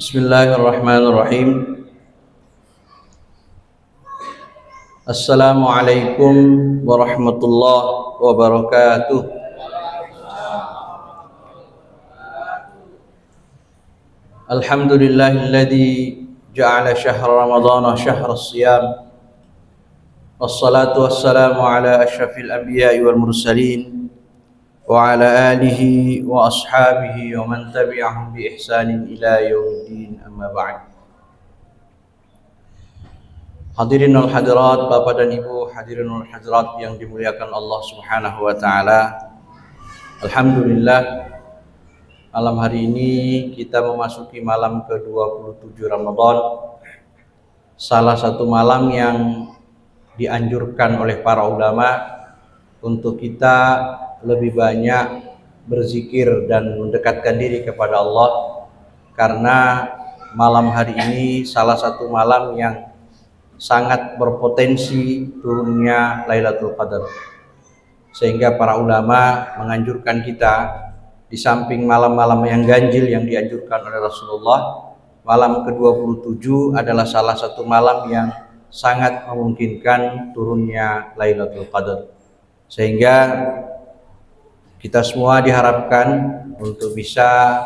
Bismillahirrahmanirrahim. Assalamualaikum warahmatullahi wabarakatuh. Alhamdulillahilladzi ja'ala syahra ramadhana syahra siyam. Wassalatu wassalamu ala asyrafil anbiya'i wal mursalin wa ala alihi wa ashabihi wa man tabi'ahum bi ihsanin ila yaumiddin, amma ba'd. Hadirin wal hadirat, Bapak dan Ibu, hadirin wal hadirat yang dimuliakan Allah Subhanahu wa taala. Alhamdulillah, malam hari ini kita memasuki malam ke-27 Ramadan. Salah satu malam yang dianjurkan oleh para ulama untuk kita lebih banyak berzikir dan mendekatkan diri kepada Allah, karena malam hari ini salah satu malam yang sangat berpotensi turunnya Lailatul Qadar, sehingga para ulama menganjurkan kita, di samping malam-malam yang ganjil yang dianjurkan oleh Rasulullah, malam ke-27 adalah salah satu malam yang sangat memungkinkan turunnya Lailatul Qadar, sehingga kita semua diharapkan untuk bisa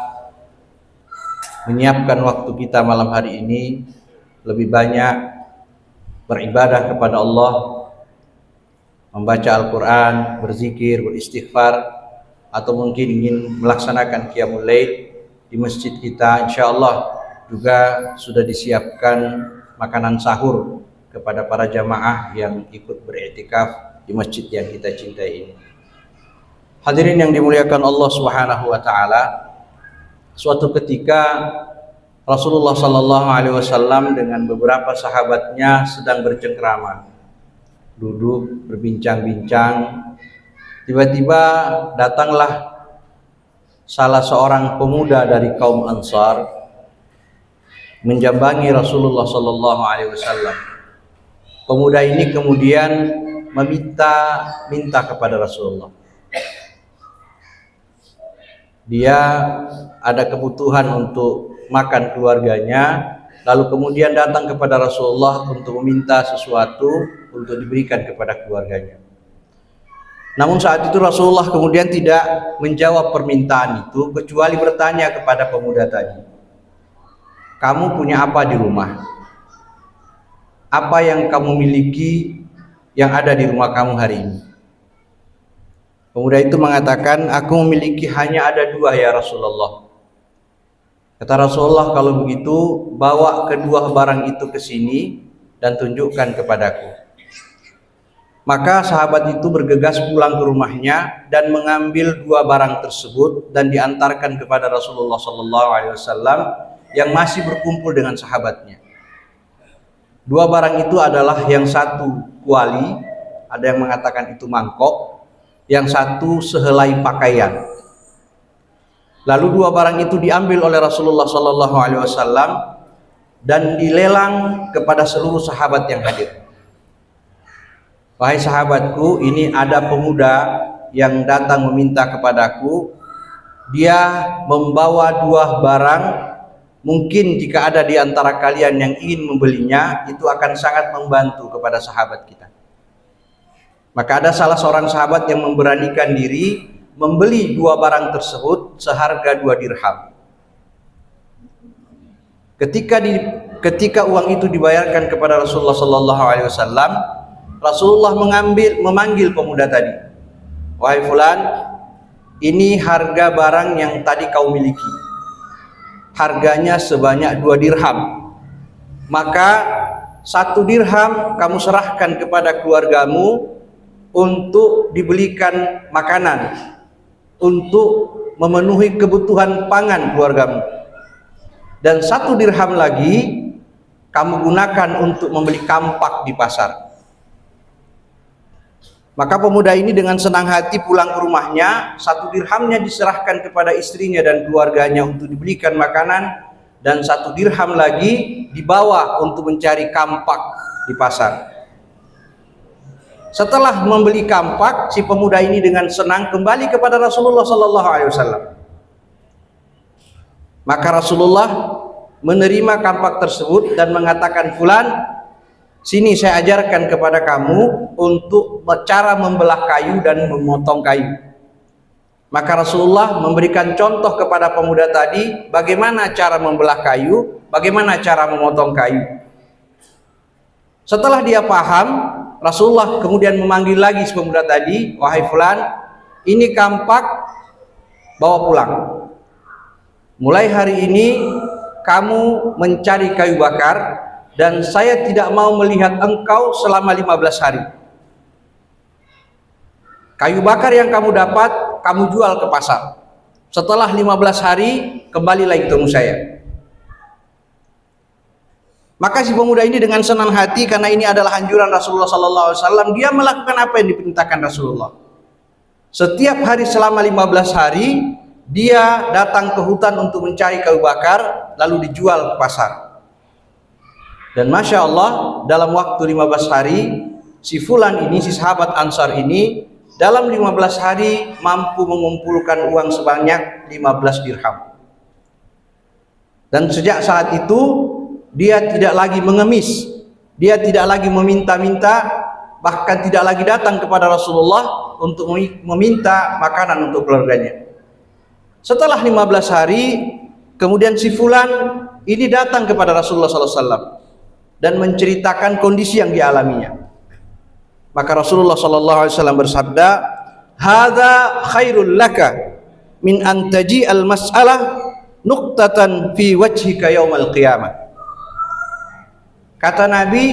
menyiapkan waktu kita malam hari ini lebih banyak beribadah kepada Allah, membaca Al-Quran, berzikir, beristighfar, atau mungkin ingin melaksanakan qiyamul lail di masjid kita. Insya Allah juga sudah disiapkan makanan sahur kepada para jamaah yang ikut beriktikaf di masjid yang kita cintai ini. Hadirin yang dimuliakan Allah Subhanahu wa taala, suatu ketika Rasulullah sallallahu alaihi wasallam dengan beberapa sahabatnya sedang bercengkrama, duduk berbincang-bincang. Tiba-tiba datanglah salah seorang pemuda dari kaum Ansar menjambangi Rasulullah sallallahu alaihi wasallam. Pemuda ini kemudian minta kepada Rasulullah. Dia ada kebutuhan untuk makan keluarganya, lalu kemudian datang kepada Rasulullah untuk meminta sesuatu untuk diberikan kepada keluarganya. Namun saat itu Rasulullah kemudian tidak menjawab permintaan itu, kecuali bertanya kepada pemuda tadi, "Kamu punya apa di rumah? Apa yang kamu miliki yang ada di rumah kamu hari ini?" Pemuda itu mengatakan, "Aku memiliki hanya ada 2 ya Rasulullah." Kata Rasulullah, "Kalau begitu bawa kedua barang itu ke sini dan tunjukkan kepadaku." Maka sahabat itu bergegas pulang ke rumahnya dan mengambil 2 barang tersebut dan diantarkan kepada Rasulullah SAW yang masih berkumpul dengan sahabatnya. 2 barang itu adalah, yang satu kuali, ada yang mengatakan itu mangkok, yang satu sehelai pakaian. Lalu 2 barang itu diambil oleh Rasulullah SAW dan dilelang kepada seluruh sahabat yang hadir. "Wahai sahabatku, ini ada pemuda yang datang meminta kepadaku. Dia membawa 2 barang. Mungkin jika ada di antara kalian yang ingin membelinya, itu akan sangat membantu kepada sahabat kita." Maka ada salah seorang sahabat yang memberanikan diri membeli 2 barang tersebut seharga 2 dirham. Ketika uang itu dibayarkan kepada Rasulullah SAW, Rasulullah memanggil pemuda tadi, "Wahai fulan, ini harga barang yang tadi kau miliki. Harganya sebanyak 2 dirham. Maka 1 dirham kamu serahkan kepada keluargamu untuk dibelikan makanan, untuk memenuhi kebutuhan pangan keluargamu. Dan 1 dirham lagi kamu gunakan untuk membeli kampak di pasar." Maka pemuda ini dengan senang hati pulang ke rumahnya. 1 dirhamnya diserahkan kepada istrinya dan keluarganya untuk dibelikan makanan, dan 1 dirham lagi dibawa untuk mencari kampak di pasar. Setelah membeli kampak, si pemuda ini dengan senang kembali kepada Rasulullah SAW. Maka Rasulullah menerima kampak tersebut dan mengatakan, "Fulan, sini saya ajarkan kepada kamu untuk cara membelah kayu dan memotong kayu." Maka Rasulullah memberikan contoh kepada pemuda tadi bagaimana cara membelah kayu, bagaimana cara memotong kayu. Setelah dia paham, Rasulullah kemudian memanggil lagi si pemuda tadi, "Wahai fulan, ini kampak, bawa pulang. Mulai hari ini kamu mencari kayu bakar dan saya tidak mau melihat engkau selama 15 hari. Kayu bakar yang kamu dapat, kamu jual ke pasar. Setelah 15 hari, kembali lagi ketemu saya." Maka si pemuda ini dengan senang hati, karena ini adalah anjuran Rasulullah SAW, dia melakukan apa yang diperintahkan Rasulullah. Setiap hari selama 15 hari, dia datang ke hutan untuk mencari kayu bakar, lalu dijual ke pasar. Dan Masya Allah, dalam waktu 15 hari, si fulan ini, si sahabat Ansar ini, dalam 15 hari mampu mengumpulkan uang sebanyak 15 dirham. Dan sejak saat itu, dia tidak lagi mengemis, dia tidak lagi meminta-minta, bahkan tidak lagi datang kepada Rasulullah untuk meminta makanan untuk keluarganya. Setelah 15 hari, kemudian si fulan ini datang kepada Rasulullah SAW dan menceritakan kondisi yang dialaminya. Maka Rasulullah SAW bersabda, "Hadza khairul laka min an taji'al mas'alah nuqtatan fi wajhika yaumal qiyamah." Kata Nabi,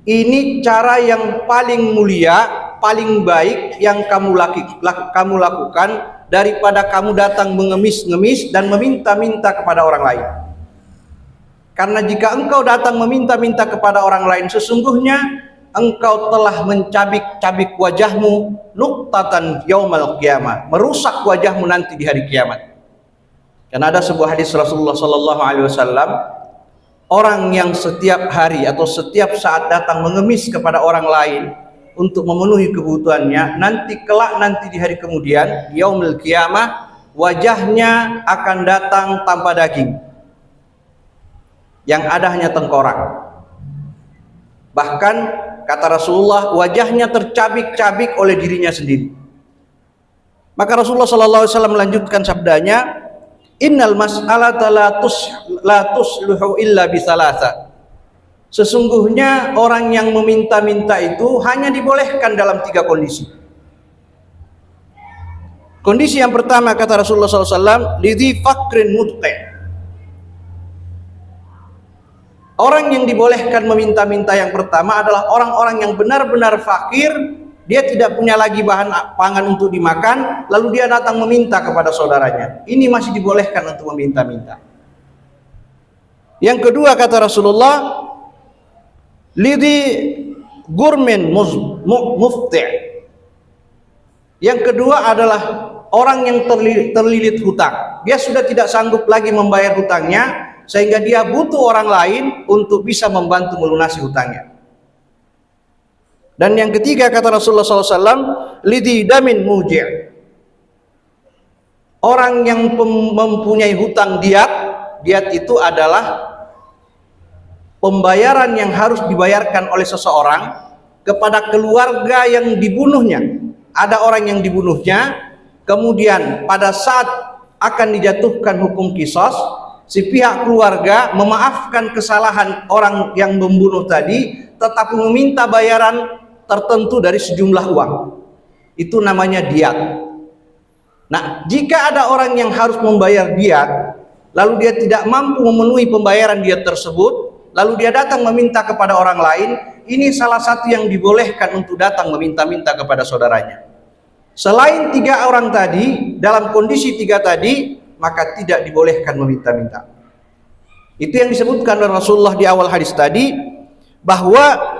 ini cara yang paling mulia, paling baik yang kamu lakukan daripada kamu datang mengemis-ngemis dan meminta-minta kepada orang lain. Karena jika engkau datang meminta-minta kepada orang lain, sesungguhnya engkau telah mencabik-cabik wajahmu nuqtatan yaumal qiyamah, merusak wajahmu nanti di hari kiamat. Karena ada sebuah hadis Rasulullah SAW, orang yang setiap hari atau setiap saat datang mengemis kepada orang lain untuk memenuhi kebutuhannya, nanti kelak nanti di hari kemudian, yaumul qiyamah, wajahnya akan datang tanpa daging, yang ada hanya tengkorak. Bahkan kata Rasulullah, wajahnya tercabik-cabik oleh dirinya sendiri. Maka Rasulullah SAW melanjutkan sabdanya, "Innal mas'alata la tusluhu illa bisalasa." Sesungguhnya orang yang meminta-minta itu hanya dibolehkan dalam 3 kondisi. Kondisi yang pertama, kata Rasulullah SAW, lidhi fakrin mudqi. Orang yang dibolehkan meminta-minta yang pertama adalah orang-orang yang benar-benar fakir, dia tidak punya lagi bahan pangan untuk dimakan, lalu dia datang meminta kepada saudaranya. Ini masih dibolehkan untuk meminta-minta. Yang kedua, kata Rasulullah, lidhi gurmin mufti'. Yang kedua adalah orang yang terlilit hutang. Dia sudah tidak sanggup lagi membayar hutangnya, sehingga dia butuh orang lain untuk bisa membantu melunasi hutangnya. Dan yang ketiga, kata Rasulullah SAW, lidhi damin muji'. Orang yang mempunyai hutang diat itu adalah pembayaran yang harus dibayarkan oleh seseorang kepada keluarga yang dibunuhnya. Ada orang yang dibunuhnya, kemudian pada saat akan dijatuhkan hukum qisas, si pihak keluarga memaafkan kesalahan orang yang membunuh tadi, tetapi meminta bayaran tertentu dari sejumlah uang. Itu namanya diat. Nah, jika ada orang yang harus membayar diat, lalu dia tidak mampu memenuhi pembayaran diat tersebut, lalu dia datang meminta kepada orang lain, ini salah satu yang dibolehkan untuk datang meminta-minta kepada saudaranya. Selain 3 orang tadi, dalam kondisi 3 tadi, maka tidak dibolehkan meminta-minta. Itu yang disebutkan oleh Rasulullah di awal hadis tadi, bahwa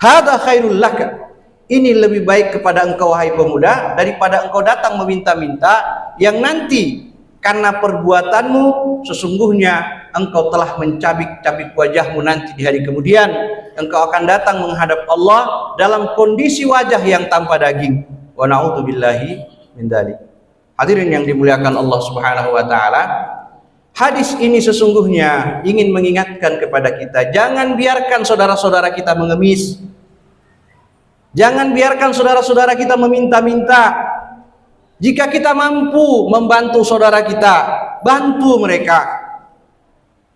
hadza khairul laka, ini lebih baik kepada engkau wahai pemuda daripada engkau datang meminta-minta yang nanti karena perbuatanmu sesungguhnya engkau telah mencabik-cabik wajahmu nanti di hari kemudian. Engkau akan datang menghadap Allah dalam kondisi wajah yang tanpa daging. Wa na'udzubillahi min dzalik. Hadirin yang dimuliakan Allah Subhanahu wa taala, Hadis ini sesungguhnya ingin mengingatkan kepada kita, jangan biarkan saudara-saudara kita mengemis. Jangan biarkan saudara-saudara kita meminta-minta. Jika kita mampu membantu saudara kita, bantu mereka.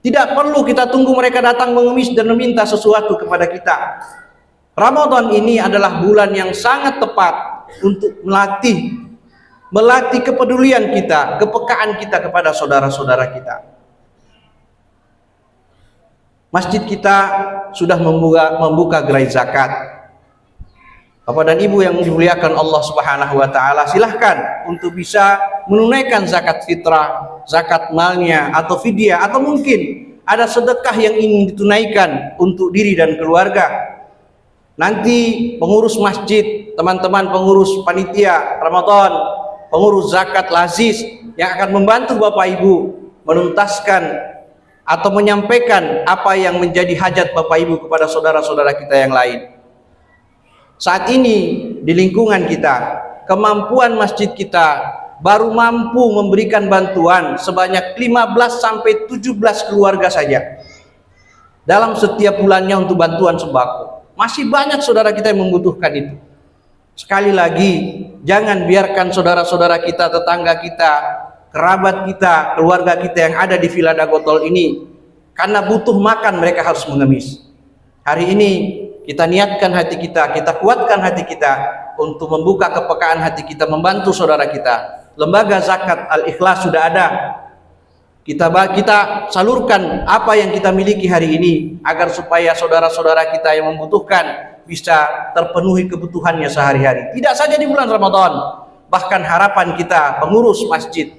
Tidak perlu kita tunggu mereka datang mengemis dan meminta sesuatu kepada kita. Ramadan ini adalah bulan yang sangat tepat untuk melatih kepedulian kita, kepekaan kita kepada saudara-saudara kita. Masjid kita sudah membuka gerai zakat. Bapak dan Ibu yang dimuliakan Allah Subhanahu wa taala, silahkan untuk bisa menunaikan zakat fitrah, zakat malnya atau fidyah, atau mungkin ada sedekah yang ingin ditunaikan untuk diri dan keluarga. Nanti pengurus masjid, teman-teman pengurus panitia Ramadan, pengurus zakat lazis yang akan membantu Bapak Ibu menuntaskan atau menyampaikan apa yang menjadi hajat Bapak Ibu kepada saudara-saudara kita yang lain. Saat ini di lingkungan kita, kemampuan masjid kita baru mampu memberikan bantuan sebanyak 15 sampai 17 keluarga saja dalam setiap bulannya untuk bantuan sembako. Masih banyak saudara kita yang membutuhkan itu. Sekali lagi, jangan biarkan saudara-saudara kita, tetangga kita, kerabat kita, keluarga kita yang ada di Villa Dagotol ini, karena butuh makan mereka harus mengemis. Hari ini kita niatkan hati kita kuatkan hati kita untuk membuka kepekaan hati kita, membantu saudara kita. Lembaga zakat Al-Ikhlas sudah ada. Kita salurkan apa yang kita miliki hari ini agar supaya saudara-saudara kita yang membutuhkan bisa terpenuhi kebutuhannya sehari-hari. Tidak saja di bulan Ramadan, bahkan harapan kita pengurus masjid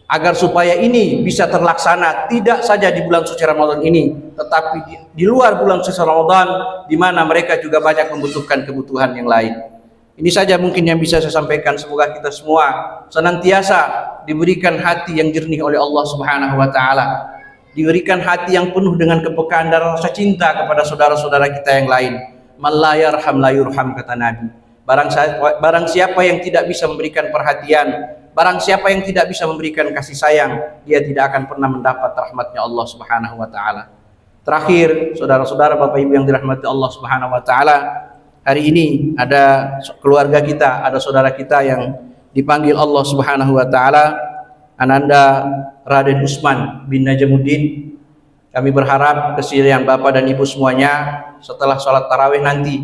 agar supaya ini bisa terlaksana tidak saja di bulan suci Ramadan ini, tetapi di luar bulan suci Ramadan, di mana mereka juga banyak membutuhkan kebutuhan yang lain. Ini saja mungkin yang bisa saya sampaikan. Semoga kita semua senantiasa diberikan hati yang jernih oleh Allah Subhanahu wa taala, diberikan hati yang penuh dengan kepekaan dan rasa cinta kepada saudara-saudara kita yang lain. Man la yarham la yurham, kata Nabi. Barang siapa yang tidak bisa memberikan perhatian, barang siapa yang tidak bisa memberikan kasih sayang, dia tidak akan pernah mendapat rahmatnya Allah Subhanahu wa taala. Terakhir, saudara-saudara, Bapak Ibu yang dirahmati Allah Subhanahu wa taala, hari ini ada keluarga kita, ada saudara kita yang dipanggil Allah Subhanahu wa taala, Ananda Raden Usman bin Najamuddin. Kami berharap kesediaan Bapak dan Ibu semuanya setelah sholat tarawih nanti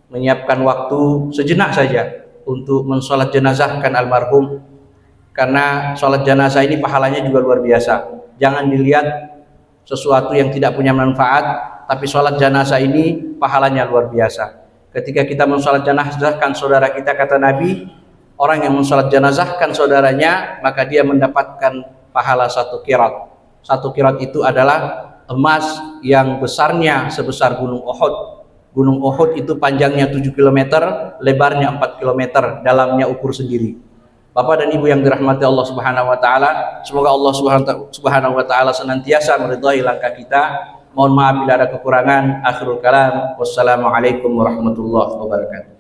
menyiapkan waktu sejenak saja untuk mensolat jenazahkan almarhum, karena sholat jenazah ini pahalanya juga luar biasa. Jangan dilihat sesuatu yang tidak punya manfaat, tapi sholat jenazah ini pahalanya luar biasa. Ketika kita mensolat jenazahkan saudara kita, kata Nabi, orang yang mensolat jenazahkan saudaranya, maka dia mendapatkan pahala 1 qirat. 1 qirat itu adalah emas yang besarnya sebesar Gunung Uhud. Gunung Uhud itu panjangnya 7 km, lebarnya 4 km, dalamnya ukur sendiri. Bapak dan Ibu yang dirahmati Allah Subhanahu wa taala, semoga Allah Subhanahu wa taala senantiasa meridhai langkah kita. Mohon maaf bila ada kekurangan. Akhirul kalam, wassalamualaikum warahmatullahi wabarakatuh.